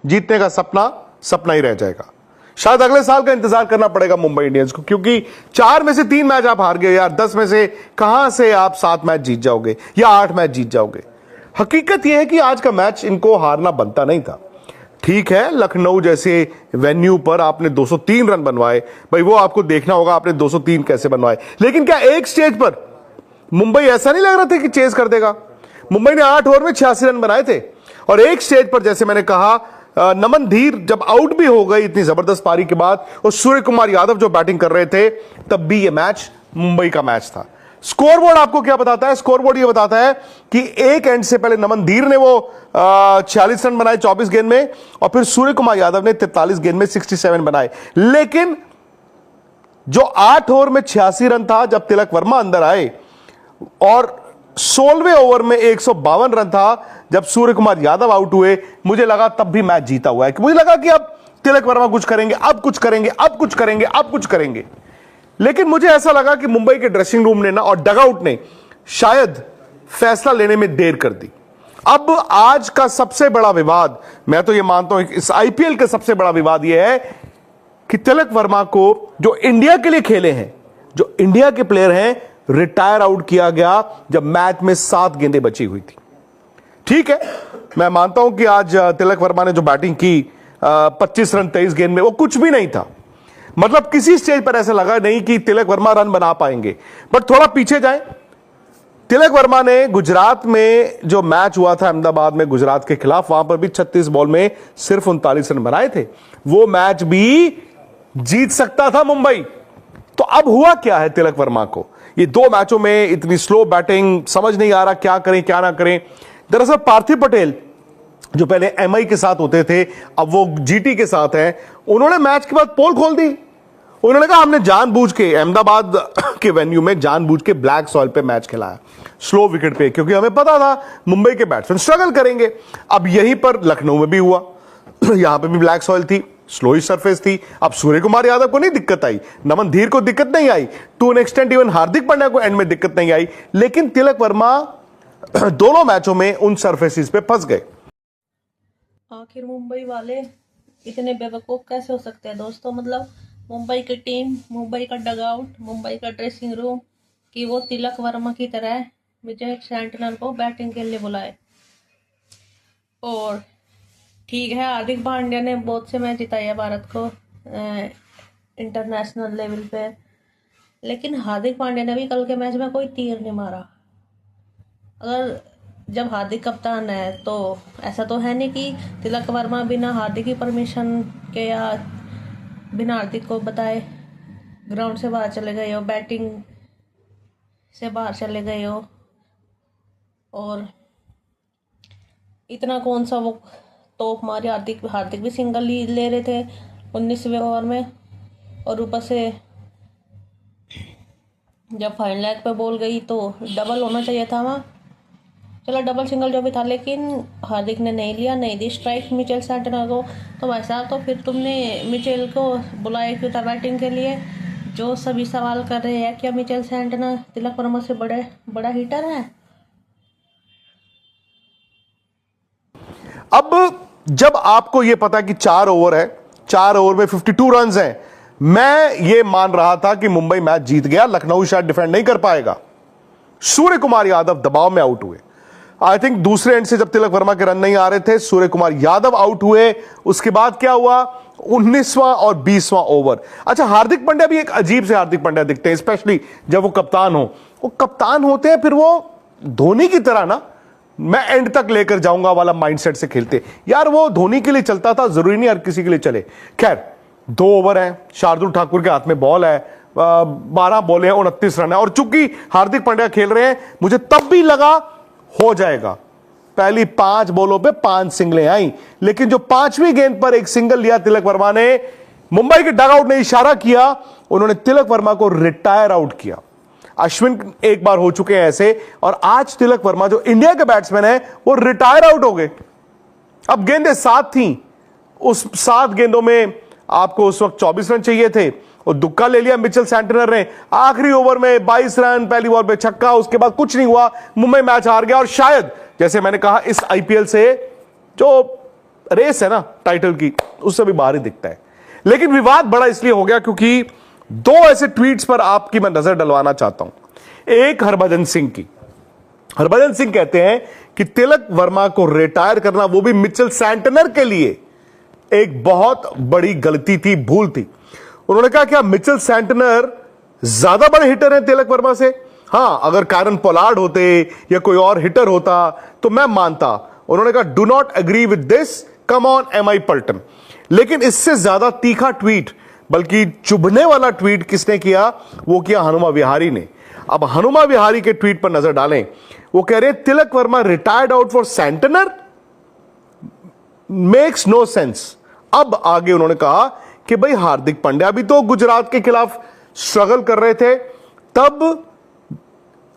जीतने का सपना सपना ही रह जाएगा। शायद अगले साल का इंतजार करना पड़ेगा मुंबई इंडियंस को, क्योंकि 4 में से 3 मैच आप हार गए यार। 10 में से कहां से आप 7 मैच जीत जाओगे या 8 मैच जीत जाओगे। हकीकत यह है कि आज का मैच इनको हारना बनता नहीं था। ठीक है, लखनऊ जैसे वेन्यू पर आपने 203 रन बनवाए, भाई वो आपको देखना होगा आपने 203 कैसे बनवाए। लेकिन क्या एक स्टेज पर मुंबई ऐसा नहीं लग रहा था कि चेस कर देगा? मुंबई ने 8 ओवर में 86 रन बनाए थे और एक स्टेज पर जैसे मैंने कहा नमन धीर जब आउट भी हो गई इतनी जबरदस्त पारी के बाद और सूर्य कुमार यादव जो बैटिंग कर रहे थे, तब भी यह मैच मुंबई का मैच था। स्कोरबोर्ड आपको क्या बताता है? स्कोरबोर्ड ये बताता है कि एक एंड से पहले नमन धीर ने वो 46 रन बनाए 24 गेंद में और फिर सूर्य कुमार यादव ने 43 गेंद में 67 बनाए। लेकिन जो 8 ओवर में 86 रन था जब तिलक वर्मा अंदर आए और 16वें ओवर में 152 रन था जब सूर्य कुमार यादव आउट हुए, मुझे लगा तब भी मैच जीता हुआ है। कि मुझे लगा कि अब तिलक वर्मा कुछ करेंगे, अब कुछ करेंगे, अब कुछ करेंगे, अब कुछ करेंगे। लेकिन मुझे ऐसा लगा कि मुंबई के ड्रेसिंग रूम ने ना और डगआउट ने शायद फैसला लेने में देर कर दी। अब आज का सबसे बड़ा विवाद, मैं तो यह मानता हूं इस आईपीएल का सबसे बड़ा विवाद यह है कि तिलक वर्मा को, जो इंडिया के लिए खेले हैं, जो इंडिया के प्लेयर हैं, रिटायर आउट किया गया जब मैच में 7 गेंदें बची हुई थी। ठीक है, मैं मानता हूं कि आज तिलक वर्मा ने जो बैटिंग की 25 रन 23 गेंद में, वो कुछ भी नहीं था। मतलब किसी स्टेज पर ऐसा लगा नहीं कि तिलक वर्मा रन बना पाएंगे। बट थोड़ा पीछे जाएं, तिलक वर्मा ने गुजरात में जो मैच हुआ था अहमदाबाद में गुजरात के खिलाफ, वहां पर भी 36 बॉल में सिर्फ 39 रन बनाए थे। वो मैच भी जीत सकता था मुंबई। तो अब हुआ क्या है तिलक वर्मा को? ये 2 मैचों में इतनी स्लो बैटिंग, समझ नहीं आ रहा क्या करें क्या ना करें। दरअसल पार्थिव पटेल जो पहले एमआई के साथ होते थे, अब वो जीटी के साथ हैं, उन्होंने मैच के बाद पोल खोल दी। उन्होंने कहा हमने जानबूझ के अहमदाबाद के वेन्यू में जानबूझ के ब्लैक सॉइल पे मैच खिलाया, स्लो विकेट पे, क्योंकि हमें पता था मुंबई के बैट्समैन स्ट्रगल करेंगे। अब यहीं पर लखनऊ में भी हुआ, यहां पे भी ब्लैक सॉइल थी, स्लो ही सरफेस थी। अब सूर्य कुमार यादव को नहीं दिक्कत आई, नमन धीर को दिक्कत नहीं आई, to an extent even Hardik Pandya को एंड में दिक्कत नहीं आई। लेकिन तिलक वर्मा दोनों मैचों में उन सरफेसेस पे फंस गए। आखिर मुंबई वाले इतने बेवकूफ कैसे हो सकते हैं दोस्तों? मतलब मुंबई की टीम, मुंबई का डगआउट, मुंबई का ड्रेसिंग रूम, कि वो तिलक वर्मा की तरह मिचेल सैंटनर को बैटिंग के लिए बुलाए। और ठीक है, हार्दिक पांड्या ने बहुत से मैच जिताया भारत को इंटरनेशनल लेवल पे, लेकिन हार्दिक पांड्या ने भी कल के मैच में कोई तीर नहीं मारा। अगर जब हार्दिक कप्तान है तो ऐसा तो है नहीं कि तिलक वर्मा बिना हार्दिक की परमिशन के या बिना हार्दिक को बताए ग्राउंड से बाहर चले गए हो, बैटिंग से बाहर चले गए हो। और इतना कौन सा वो तोप मारे, हार्दिक भी सिंगल ले रहे थे 19वें ओवर में, और ऊपर से जब फाइन लेग पे बॉल गई तो डबल होना चाहिए था वहाँ। चलो डबल सिंगल जो भी था, लेकिन हार्दिक ने नहीं लिया, नहीं दी स्ट्राइक मिचेल सैंटनर को। तो भाई साहब, तो फिर तुमने मिचेल को बुलाया क्यों था बैटिंग के लिए? जो सभी सवाल कर रहे हैं, क्या मिचेल सैंटनर तिलक वर्मा से बड़ा हिटर है? अब जब आपको यह पता कि 4 ओवर है, 4 ओवर में 52 रन हैं, मैं ये मान रहा था कि मुंबई मैच जीत गया, लखनऊ शायद डिफेंड नहीं कर पाएगा। सूर्य कुमार यादव दबाव में आउट हुए। आई थिंक दूसरे एंड से जब तिलक वर्मा के रन नहीं आ रहे थे, सूर्य कुमार यादव आउट हुए। उसके बाद क्या हुआ? 19वां और 20वां ओवर। अच्छा, हार्दिक पांड्या भी एक अजीब से हार्दिक पांड्या दिखते हैं, स्पेशली जब वो कप्तान हो। वो कप्तान होते हैं, फिर वो धोनी की तरह ना, मैं एंड तक लेकर जाऊंगा वाला माइंडसेट से खेलते यार। वो धोनी के लिए चलता था, जरूरी नहीं हर किसी के लिए चले। खैर, 2 ओवर है, शार्दुल ठाकुर के हाथ में बॉल है, 12 बॉलें हैं, 29 रन है। और चूंकि हार्दिक पांड्या खेल रहे हैं, मुझे तब भी लगा हो जाएगा। पहली 5 बॉलों पे 5 सिंगलें आई, लेकिन जो 5वीं गेंद पर एक सिंगल लिया तिलक वर्मा ने, मुंबई के डगआउट ने इशारा किया, उन्होंने तिलक वर्मा को रिटायर आउट किया। अश्विन एक बार हो चुके हैं ऐसे, और आज तिलक वर्मा जो इंडिया के बैट्समैन है, वो रिटायर आउट हो गए। अब गेंदें 7 थी, उस 7 गेंदों में आपको उस वक्त 24 रन चाहिए थे, और दुक्का ले लिया मिचेल सैंटनर ने। आखिरी ओवर में 22 रन, पहली बॉल पे छक्का, उसके बाद कुछ नहीं हुआ, मुंबई मैच हार गया। और शायद जैसे मैंने कहा, इस आईपीएल से जो रेस है ना टाइटल की, उससे भी बाहर ही दिखता है। लेकिन विवाद बड़ा इसलिए हो गया क्योंकि दो ऐसे ट्वीट्स पर आपकी मैं नजर डलवाना चाहता हूं। एक हरभजन सिंह की। हरभजन सिंह कहते हैं कि तिलक वर्मा को रिटायर करना, वो भी मिचेल सैंटनर के लिए, एक बहुत बड़ी गलती थी, भूल थी। उन्होंने कहा क्या मिचेल सैंटनर ज्यादा बड़े हिटर हैं तिलक वर्मा से? हां, अगर कैरन पोलार्ड होते या कोई और हिटर होता तो मैं मानता। उन्होंने कहा do not agree with this, come on MI Paltan. लेकिन इससे ज्यादा तीखा ट्वीट, बल्कि चुभने वाला ट्वीट किसने किया? वो किया हनुमा विहारी ने। अब हनुमा विहारी के ट्वीट पर नजर डालें। वो कह रहे हैं Tilak Varma retired out for Santner, makes no sense. अब आगे उन्होंने कहा कि भाई हार्दिक पांड्या भी तो गुजरात के खिलाफ स्ट्रगल कर रहे थे, तब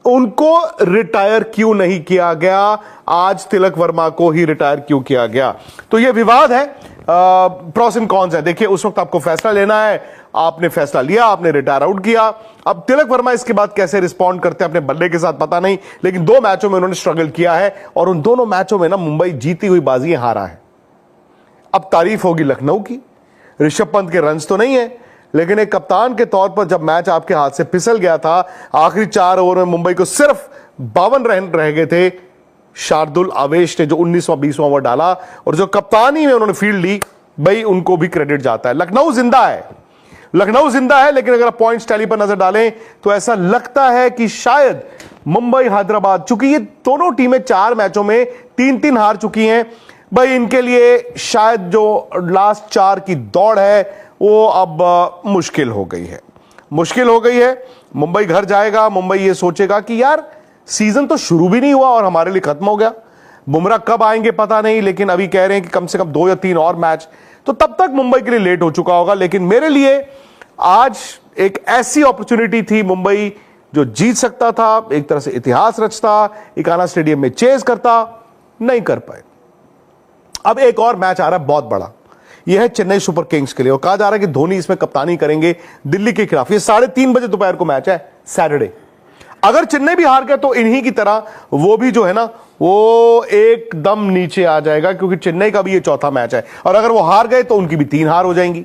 उनको रिटायर क्यों नहीं किया गया, आज तिलक वर्मा को ही रिटायर क्यों किया गया? तो यह विवाद है, प्रोस एंड कॉन्स है। देखिए, उस वक्त आपको फैसला लेना है, आपने फैसला लिया, आपने रिटायर आउट किया। अब तिलक वर्मा इसके बाद कैसे रिस्पॉन्ड करते हैं अपने बल्ले के साथ पता नहीं, लेकिन 2 मैचों में उन्होंने स्ट्रगल किया है और उन दोनों मैचों में ना मुंबई जीती हुई बाजी हारा है। अब तारीफ होगी लखनऊ की, ऋषभ पंत के रन्स तो नहीं है, लेकिन एक कप्तान के तौर पर जब मैच आपके हाथ से फिसल गया था, आखिरी 4 ओवर में मुंबई को सिर्फ 52 रन रह गए थे, शार्दुल आवेश ने जो 19वां 20वां ओवर डाला और जो कप्तानी में उन्होंने फील्ड ली, भाई उनको भी क्रेडिट जाता है। लखनऊ जिंदा है, लखनऊ जिंदा है। लेकिन अगर आप पॉइंट्स टैली पर नजर डालें तो ऐसा लगता है कि शायद मुंबई हैदराबाद, चूंकि ये दोनों टीमें 4 मैचों में 3-3 हार चुकी हैं, भाई इनके लिए शायद जो लास्ट 4 की दौड़ है वो अब मुश्किल हो गई है, मुश्किल हो गई है। मुंबई घर जाएगा, मुंबई ये सोचेगा कि यार सीजन तो शुरू भी नहीं हुआ और हमारे लिए खत्म हो गया। बुमराह कब आएंगे पता नहीं, लेकिन अभी कह रहे हैं कि कम से कम 2 या 3 और मैच, तो तब तक मुंबई के लिए लेट हो चुका होगा। लेकिन मेरे लिए आज एक ऐसी अपॉर्चुनिटी थी, मुंबई जो जीत सकता था, एक तरह से इतिहास रचता, इकाना स्टेडियम में चेज करता, नहीं कर पाए। अब एक और मैच आ रहा है बहुत बड़ा, यह है चेन्नई सुपर किंग्स के लिए, और कहा जा रहा है कि धोनी इसमें कप्तानी करेंगे दिल्ली के खिलाफ। ये 3:30 बजे दोपहर को मैच है, सैटरडे। अगर चेन्नई भी हार गया तो इन्हीं की तरह वो भी जो है ना वो एकदम नीचे आ जाएगा, क्योंकि चेन्नई का भी ये चौथा मैच है, और अगर वो हार गए तो उनकी भी 3 हार हो जाएंगी।